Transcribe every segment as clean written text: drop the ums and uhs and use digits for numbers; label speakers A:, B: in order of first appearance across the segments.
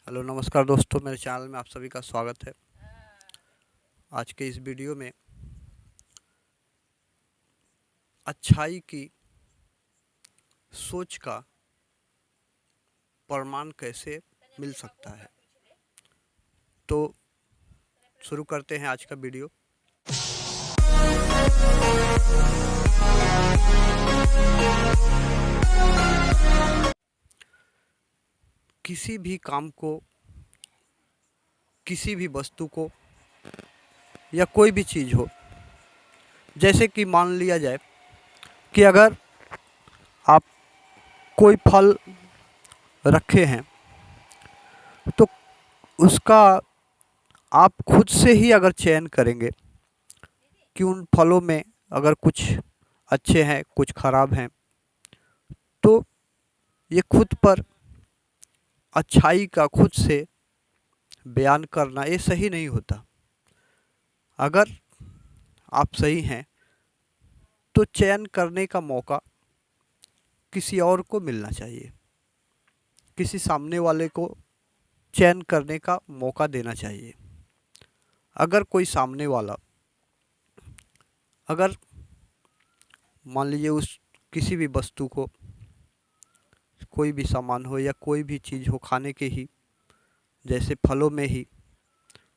A: Hello नमस्कार दोस्तों, मेरे चैनल में आप सभी का स्वागत है। आज के इस वीडियो में अच्छाई की सोच का प्रमाण कैसे मिल सकता है, तो शुरू करते हैं आज का वीडियो। किसी भी काम को, किसी भी वस्तु को या कोई भी चीज़ हो, जैसे कि मान लिया जाए कि अगर आप कोई फल रखे हैं तो उसका आप खुद से ही अगर चयन करेंगे कि उन फलों में अगर कुछ अच्छे हैं कुछ खराब हैं, तो ये खुद पर अच्छाई का खुद से बयान करना ये सही नहीं होता। अगर आप सही हैं तो चयन करने का मौका किसी और को मिलना चाहिए, किसी सामने वाले को चयन करने का मौका देना चाहिए। अगर कोई सामने वाला अगर मान लीजिए उस किसी भी वस्तु को, कोई भी सामान हो या कोई भी चीज़ हो खाने के ही, जैसे फलों में ही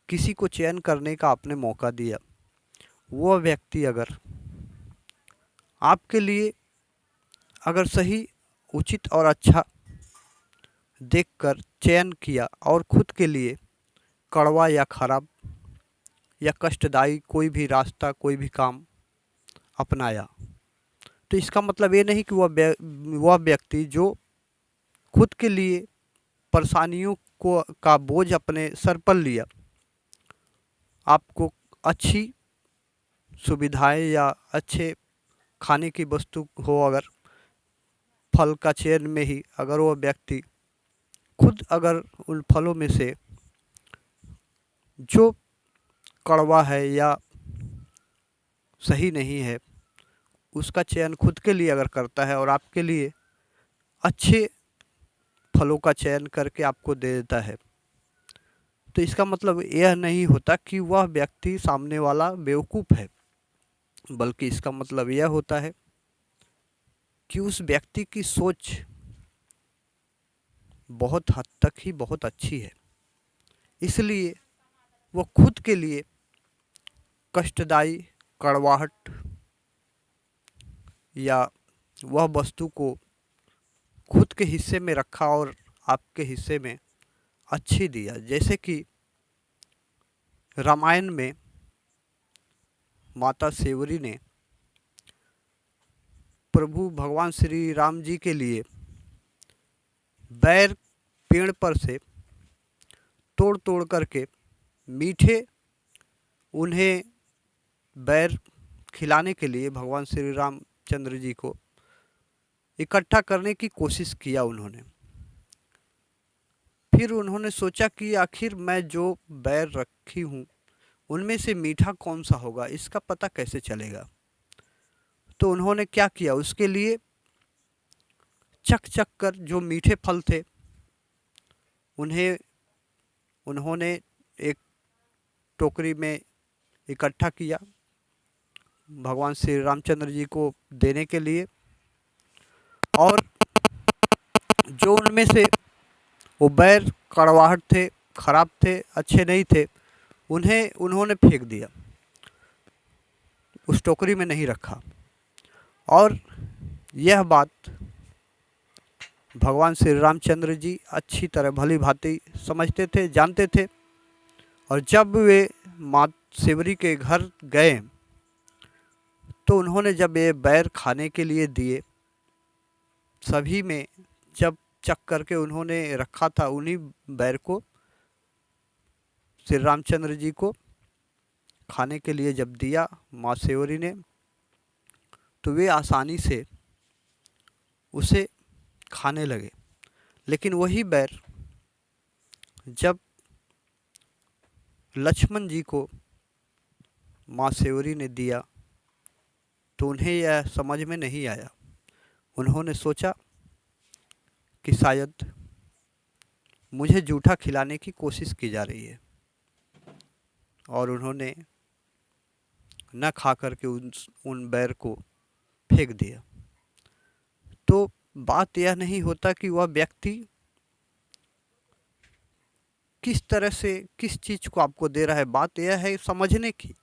A: किसी को चयन करने का आपने मौका दिया, वह व्यक्ति अगर आपके लिए अगर सही उचित और अच्छा देखकर चयन किया और खुद के लिए कड़वा या खराब या कष्टदायी कोई भी रास्ता कोई भी काम अपनाया, तो इसका मतलब ये नहीं कि वह व्यक्ति जो खुद के लिए परेशानियों को का बोझ अपने सर पर लिया, आपको अच्छी सुविधाएं या अच्छे खाने की वस्तु हो, अगर फल का चयन में ही अगर वह व्यक्ति खुद अगर उन फलों में से जो कड़वा है या सही नहीं है उसका चयन खुद के लिए अगर करता है और आपके लिए अच्छे फलों का चयन करके आपको दे देता है, तो इसका मतलब यह नहीं होता कि वह व्यक्ति सामने वाला बेवकूफ़ है, बल्कि इसका मतलब यह होता है कि उस व्यक्ति की सोच बहुत हद तक ही बहुत अच्छी है, इसलिए वह खुद के लिए कष्टदायी कड़वाहट या वह वस्तु को खुद के हिस्से में रखा और आपके हिस्से में अच्छी दिया। जैसे कि रामायण में माता सेवरी ने प्रभु भगवान श्री राम जी के लिए बैर पेड़ पर से तोड़ तोड़ करके मीठे उन्हें बैर खिलाने के लिए भगवान श्री रामचंद्र जी को इकट्ठा करने की कोशिश किया उन्होंने। फिर उन्होंने सोचा कि आखिर मैं जो बैर रखी हूँ उनमें से मीठा कौन सा होगा, इसका पता कैसे चलेगा। तो उन्होंने क्या किया, उसके लिए चख चख कर जो मीठे फल थे उन्होंने एक टोकरी में इकट्ठा किया भगवान श्री रामचंद्र जी को देने के लिए, और जो उनमें से वो बैर कड़वाहट थे, खराब थे, अच्छे नहीं थे, उन्होंने फेंक दिया, उस टोकरी में नहीं रखा। और यह बात भगवान श्री रामचंद्र जी अच्छी तरह भली भांति समझते थे, जानते थे। और जब वे माँ सेवरी के घर गए तो उन्होंने जब ये बैर खाने के लिए दिए, सभी में जब चख करके उन्होंने रखा था उन्हीं बैर को श्री रामचंद्र जी को खाने के लिए जब दिया माँ सेवरी ने, तो वे आसानी से उसे खाने लगे। लेकिन वही बैर जब लक्ष्मण जी को माँ सेवरी ने दिया तो उन्हें यह समझ में नहीं आया। उन्होंने सोचा कि शायद मुझे जूठा खिलाने की कोशिश की जा रही है और उन्होंने न खा कर के उन बैर को फेंक दिया। तो बात यह नहीं होता कि वह व्यक्ति किस तरह से किस चीज़ को आपको दे रहा है, बात यह है समझने की।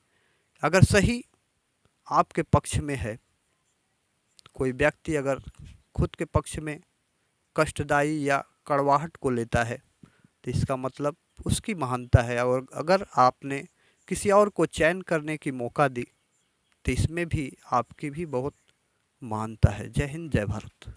A: अगर सही आपके पक्ष में है, कोई व्यक्ति अगर खुद के पक्ष में कष्टदायी या कड़वाहट को लेता है तो इसका मतलब उसकी महानता है। और अगर आपने किसी और को चयन करने की मौका दी तो इसमें भी आपकी भी बहुत महानता है। जय हिंद, जय भारत।